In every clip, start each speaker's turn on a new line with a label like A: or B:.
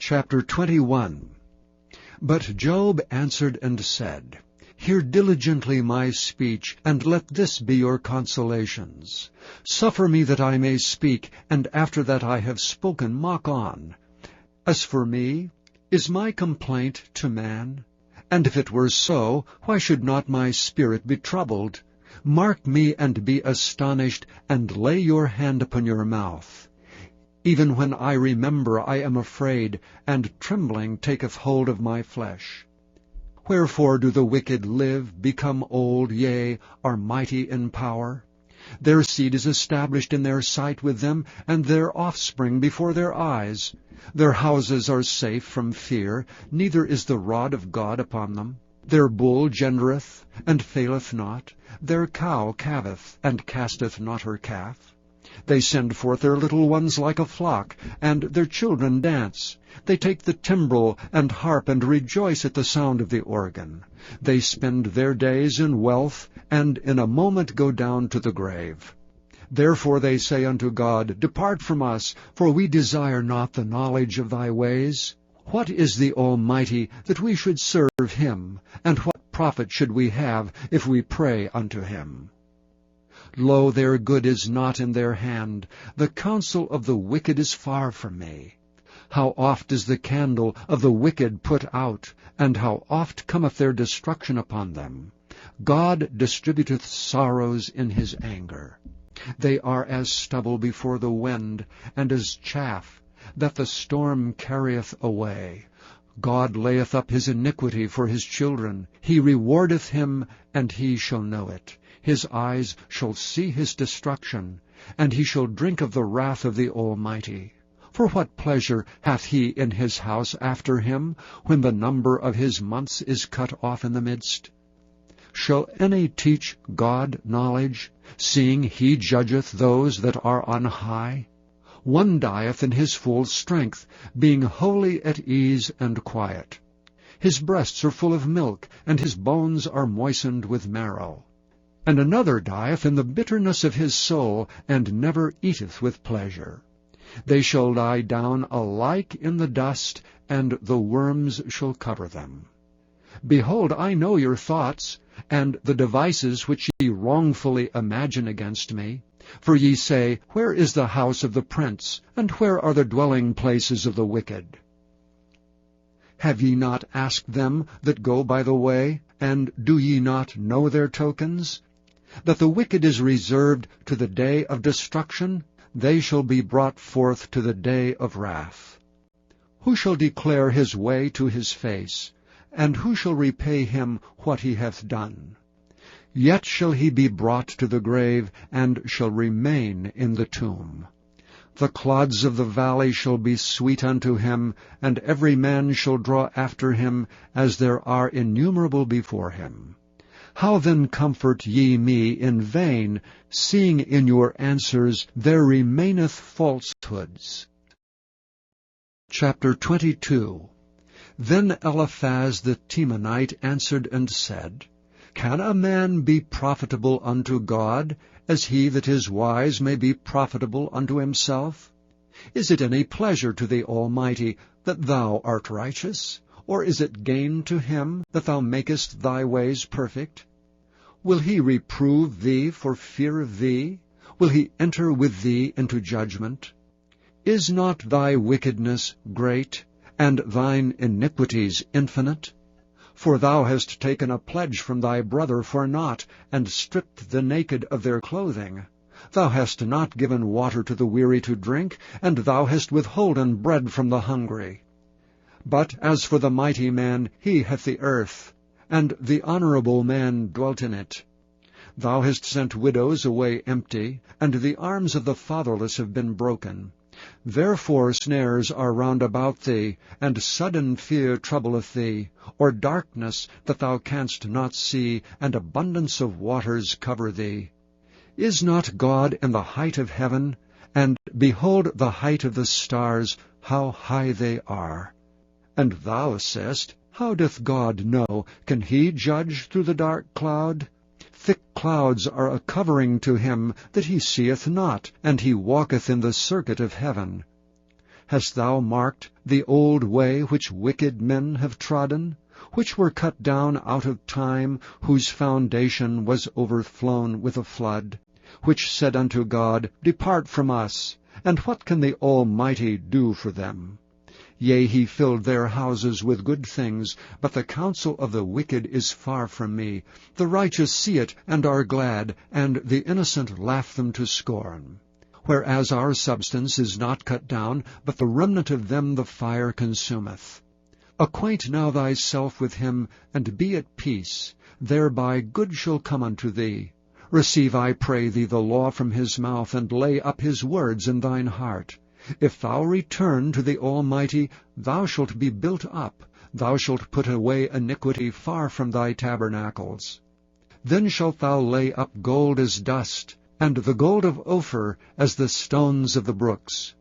A: Chapter 21. But Job answered and said, Hear diligently my speech, and let this be your consolations. Suffer me that I may speak, and after that I have spoken, mock on. As for me, is my complaint to man? And if it were so, why should not my spirit be troubled? Mark me and be astonished, and lay your hand upon your mouth. Even when I remember, I am afraid, and trembling taketh hold of my flesh. Wherefore do the wicked live, become old, yea, are mighty in power? Their seed is established in their sight with them, and their offspring before their eyes. Their houses are safe from fear, neither is the rod of God upon them. Their bull gendereth, and faileth not. Their cow calveth, and casteth not her calf. They send forth their little ones like a flock, and their children dance. They take the timbrel and harp, and rejoice at the sound of the organ. They spend their days in wealth, and in a moment go down to the grave. Therefore they say unto God, Depart from us, for we desire not the knowledge of thy ways. What is the Almighty, that we should serve him? And what profit should we have, if we pray unto him? Lo, their good is not in their hand. The counsel of the wicked is far from me. How oft is the candle of the wicked put out, and how oft cometh their destruction upon them. God distributeth sorrows in his anger. They are as stubble before the wind, and as chaff that the storm carrieth away. God layeth up his iniquity for his children. He rewardeth him, and he shall know it. His eyes shall see his destruction, and he shall drink of the wrath of the Almighty. For what pleasure hath he in his house after him, when the number of his months is cut off in the midst? Shall any teach God knowledge, seeing he judgeth those that are on high? One dieth in his full strength, being wholly at ease and quiet. His breasts are full of milk, and his bones are moistened with marrow. And another dieth in the bitterness of his soul, and never eateth with pleasure. They shall lie down alike in the dust, and the worms shall cover them. Behold, I know your thoughts, and the devices which ye wrongfully imagine against me. For ye say, Where is the house of the prince, and where are the dwelling places of the wicked? Have ye not asked them that go by the way, and do ye not know their tokens? That the wicked is reserved to the day of destruction, they shall be brought forth to the day of wrath. Who shall declare his way to his face, and who shall repay him what he hath done? Yet shall he be brought to the grave, and shall remain in the tomb. The clods of the valley shall be sweet unto him, and every man shall draw after him, as there are innumerable before him. How then comfort ye me in vain, seeing in your answers there remaineth falsehoods? Chapter 22. Then Eliphaz the Temanite answered and said, Can a man be profitable unto God, as he that is wise may be profitable unto himself? Is it any pleasure to the Almighty that thou art righteous? Or is it gain to him that thou makest thy ways perfect? Will he reprove thee for fear of thee? Will he enter with thee into judgment? Is not thy wickedness great, and thine iniquities infinite? For thou hast taken a pledge from thy brother for naught, and stripped the naked of their clothing. Thou hast not given water to the weary to drink, and thou hast withholden bread from the hungry. But as for the mighty man, he hath the earth, and the honorable man dwelt in it. Thou hast sent widows away empty, and the arms of the fatherless have been broken. Therefore snares are round about thee, and sudden fear troubleth thee, or darkness that thou canst not see, and abundance of waters cover thee. Is not God in the height of heaven? And behold the height of the stars, how high they are. And thou sayest, How doth God know? Can he judge through the dark cloud? Thick clouds are a covering to him that he seeth not, and he walketh in the circuit of heaven. Hast thou marked the old way which wicked men have trodden, which were cut down out of time, whose foundation was overflown with a flood, which said unto God, Depart from us, and what can the Almighty do for them? Yea, he filled their houses with good things, but the counsel of the wicked is far from me. The righteous see it, and are glad, and the innocent laugh them to scorn. Whereas our substance is not cut down, but the remnant of them the fire consumeth. Acquaint now thyself with him, and be at peace. Thereby good shall come unto thee. Receive, I pray thee, the law from his mouth, and lay up his words in thine heart. If thou return to the Almighty, thou shalt be built up. Thou shalt put away iniquity far from thy tabernacles. Then shalt thou lay up gold as dust, and the gold of Ophir as the stones of the brooks.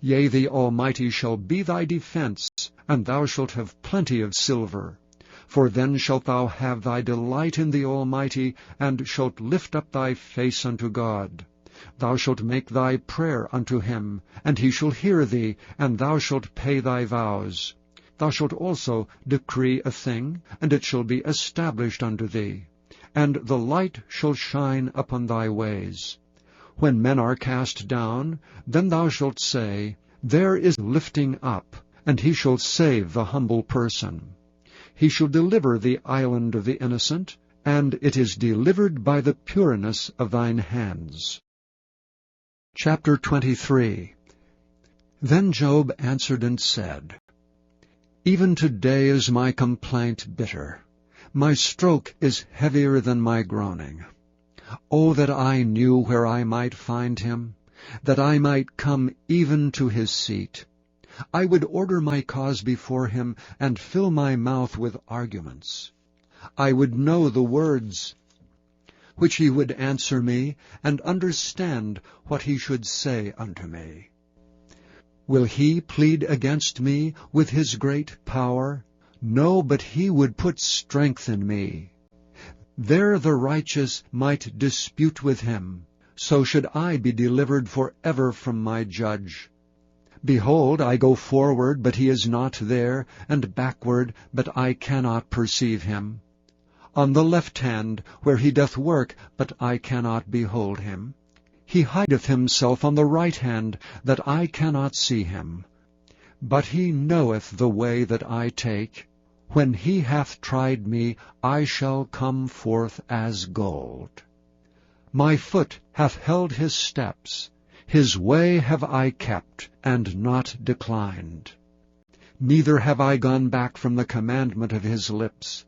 A: Yea, the Almighty shall be thy defense, and thou shalt have plenty of silver. For then shalt thou have thy delight in the Almighty, and shalt lift up thy face unto God. Thou shalt make thy prayer unto him, and he shall hear thee, and thou shalt pay thy vows. Thou shalt also decree a thing, and it shall be established unto thee. And the light shall shine upon thy ways. When men are cast down, then thou shalt say, There is lifting up, and he shall save the humble person. He shall deliver the island of the innocent, and it is delivered by the pureness of thine hands. Chapter 23. Then Job answered and said, Even today is my complaint bitter. My stroke is heavier than my groaning. O that I knew where I might find him, that I might come even to his seat. I would order my cause before him, and fill my mouth with arguments. I would know the words which he would answer me, and understand what he should say unto me. Will he plead against me with his great power? No, but he would put strength in me. There the righteous might dispute with him, so should I be delivered forever from my judge. Behold, I go forward, but he is not there, and backward, but I cannot perceive him. On the left hand, where he doth work, but I cannot behold him. He hideth himself on the right hand, that I cannot see him. But he knoweth the way that I take. When he hath tried me, I shall come forth as gold. My foot hath held his steps. His way have I kept, and not declined. Neither have I gone back from the commandment of his lips.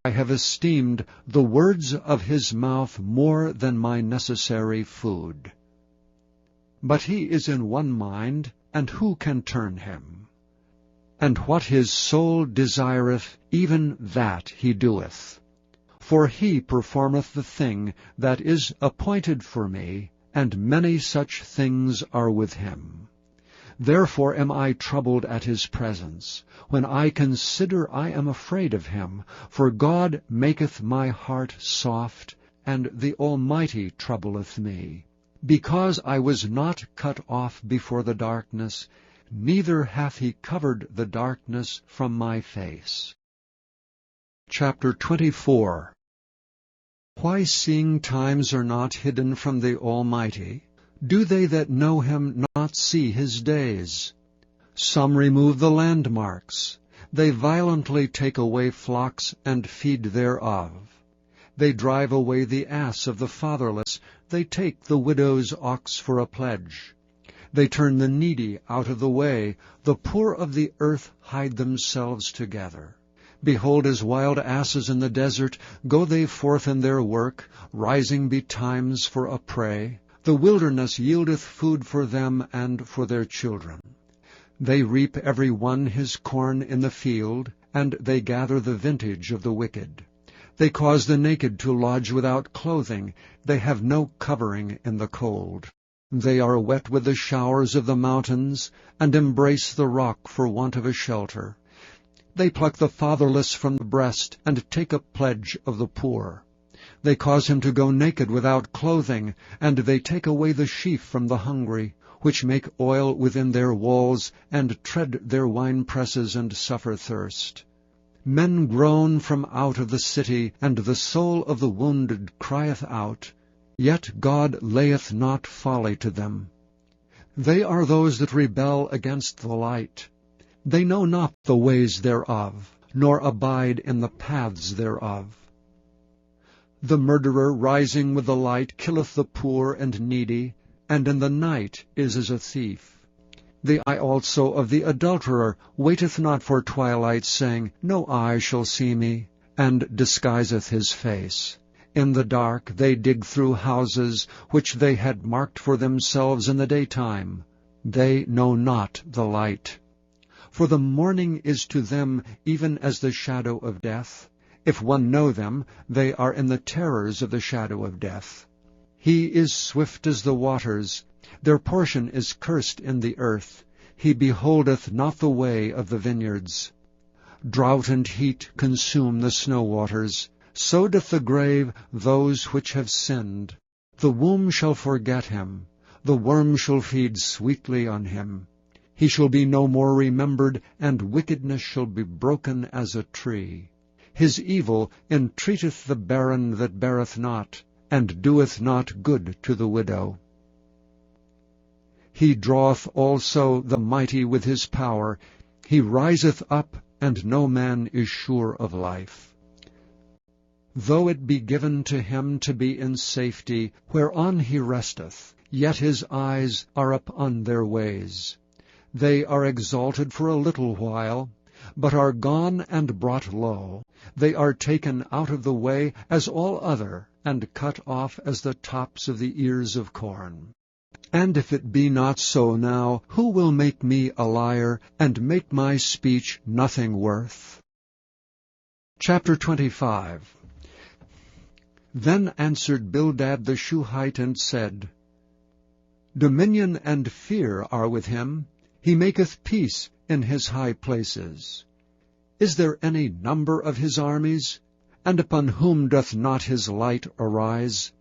A: I have esteemed the words of his mouth more than my necessary food. But he is in one mind, and who can turn him? And what his soul desireth, even that he doeth. For he performeth the thing that is appointed for me, and many such things are with him. Therefore am I troubled at his presence. When I consider, I am afraid of him. For God maketh my heart soft, and the Almighty troubleth me. Because I was not cut off before the darkness, neither hath he covered the darkness from my face. Chapter 24. Why seeing times are not hidden from the Almighty? Do they that know him not see his days? Some remove the landmarks. They violently take away flocks and feed thereof. They drive away the ass of the fatherless. They take the widow's ox for a pledge. They turn the needy out of the way. The poor of the earth hide themselves together. Behold, as wild asses in the desert, go they forth in their work, rising betimes for a prey. The wilderness yieldeth food for them and for their children. They reap every one his corn in the field, and they gather the vintage of the wicked. They cause the naked to lodge without clothing. They have no covering in the cold. They are wet with the showers of the mountains, and embrace the rock for want of a shelter. They pluck the fatherless from the breast, and take a pledge of the poor. They cause him to go naked without clothing, and they take away the sheaf from the hungry, which make oil within their walls, and tread their winepresses, and suffer thirst. Men groan from out of the city, and the soul of the wounded crieth out. Yet God layeth not folly to them. They are those that rebel against the light. They know not the ways thereof, nor abide in the paths thereof. The murderer rising with the light killeth the poor and needy, and in the night is as a thief. The eye also of the adulterer waiteth not for twilight, saying, No eye shall see me, and disguiseth his face. In the dark they dig through houses, which they had marked for themselves in the daytime. They know not the light. For the morning is to them even as the shadow of death. If one know them, they are in the terrors of the shadow of death. He is swift as the waters. Their portion is cursed in the earth. He beholdeth not the way of the vineyards. Drought and heat consume the snow waters. So doth the grave those which have sinned. The womb shall forget him. The worm shall feed sweetly on him. He shall be no more remembered, and wickedness shall be broken as a tree. His evil entreateth the barren that beareth not, and doeth not good to the widow. He draweth also the mighty with his power. He riseth up, and no man is sure of life. Though it be given to him to be in safety, whereon he resteth, yet his eyes are upon their ways. They are exalted for a little while, but are gone and brought low. They are taken out of the way as all other, and cut off as the tops of the ears of corn. And if it be not so now, who will make me a liar, and make my speech nothing worth? Chapter 25. Then answered Bildad the Shuhite, and said, Dominion and fear are with him. He maketh peace in his high places. Is there any number of his armies? And upon whom doth not his light arise?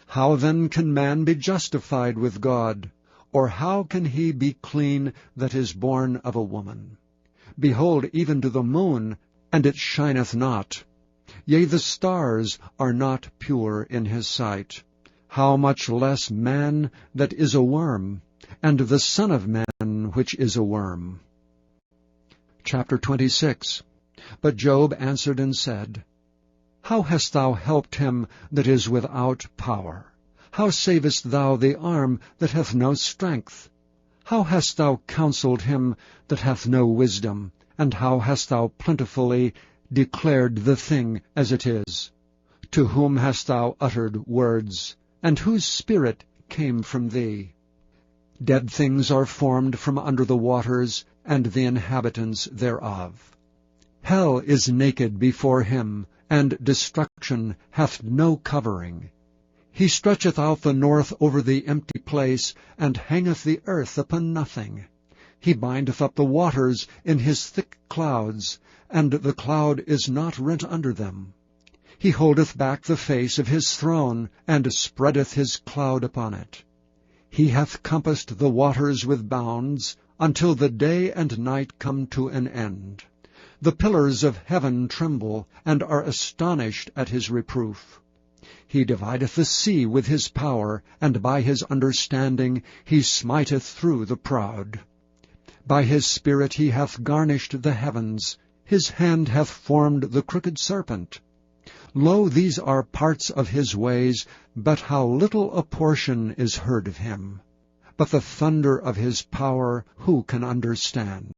A: How then can man be justified with God? Or how can he be clean that is born of a woman? Behold, even to the moon, and it shineth not. Yea, the stars are not pure in his sight. How much less man that is a worm, and the Son of Man which is a worm? Chapter 26. But Job answered and said, How hast thou helped him that is without power? How savest thou the arm that hath no strength? How hast thou counselled him that hath no wisdom? And how hast thou plentifully declared the thing as it is? To whom hast thou uttered words? And whose spirit came from thee? Dead things are formed from under the waters, and the inhabitants thereof. Hell is naked before him, and destruction hath no covering. He stretcheth out the north over the empty place, and hangeth the earth upon nothing. He bindeth up the waters in his thick clouds, and the cloud is not rent under them. He holdeth back the face of his throne, and spreadeth his cloud upon it. He hath compassed the waters with bounds, until the day and night come to an end. The pillars of heaven tremble, and are astonished at his reproof. He divideth the sea with his power, and by his understanding he smiteth through the proud. By his spirit he hath garnished the heavens, his hand hath formed the crooked serpent. Lo, these are parts of his ways, but how little a portion is heard of him. But the thunder of his power who can understand?